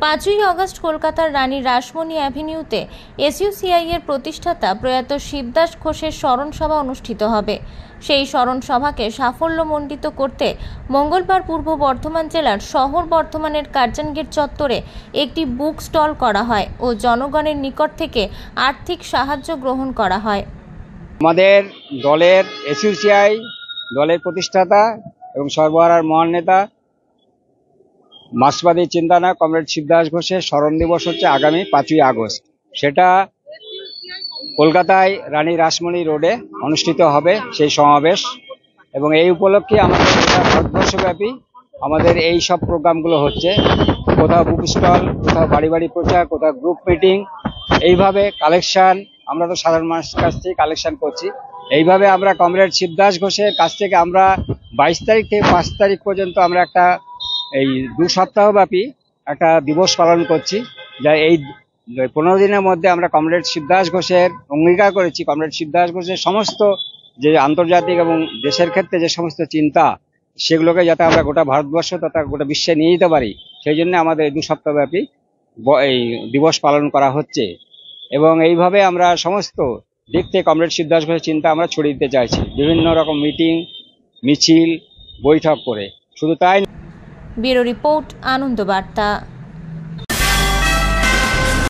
5ই August কলকাতার রানী রাসমণি অ্যাভিনিউতে এসইউসিআই এর প্রতিষ্ঠাতা প্রয়াত শিবদাস ঘোষের স্মরণ সভা অনুষ্ঠিত হবে। সেই স্মরণ সভাকে সাফল্যমণ্ডিত করতে মঙ্গলবার পূর্ব বর্ধমান জেলার শহর বর্ধমানের কার্জানগেট চত্বরে একটি বুক স্টল করা হয় ও জনগণের নিকট থেকে আর্থিক সাহায্য গ্রহণ করা হয়। আমাদের দলের এসইউসিআই দলের প্রতিষ্ঠাতা এবং সর্বহারার মহান নেতা মার্ক্সবাদী চিন্তানা কমরেড শিবদাস ঘোষের স্মরণ দিবস হচ্ছে আগামী 5ই আগস্ট। সেটা কলকাতায় রানী রাসমণি রোডে অনুষ্ঠিত হবে সেই সমাবেশ, এবং এই উপলক্ষে আমাদের ভারতবর্ষব্যাপী আমাদের এই সব প্রোগ্রামগুলো হচ্ছে। কোথাও বুক স্টল, কোথাও বাড়ি বাড়ি প্রচার, কোথাও গ্রুপ মিটিং, এইভাবে কালেকশন। আমরা তো সাধারণ মানুষের কাছ থেকে কালেকশন করছি। এইভাবে আমরা কমরেড শিবদাস ঘোষের কাছ থেকে আমরা 22 তারিখ থেকে 5 তারিখ পর্যন্ত আমরা একটা এই 2 সপ্তাহব্যাপী একটা দিবস পালন করছি। যা এই 15 দিনের মধ্যে আমরা কমরেড শিবদাস ঘোষের অঙ্গীকার করেছি, কমরেড শিবদাস ঘোষের সমস্ত যে আন্তর্জাতিক এবং দেশের ক্ষেত্রে যে সমস্ত চিন্তা, সেগুলোকে যাতে আমরা গোটা ভারতবর্ষ তথা গোটা বিশ্বে নিয়ে যেতে পারি, সেই জন্য আমাদের 2 সপ্তাহব্যাপী এই দিবস পালন করা হচ্ছে। এবং এইভাবে আমরা সমস্ত দিক থেকে কমরেড শিবদাস ঘোষের চিন্তা আমরা ছড়িয়ে দিতে চাইছি, বিভিন্ন রকম মিটিং, মিছিল, বৈঠক করে। শুধু তাই। ব্যুরো রিপোর্ট, আনন্দ বার্তা।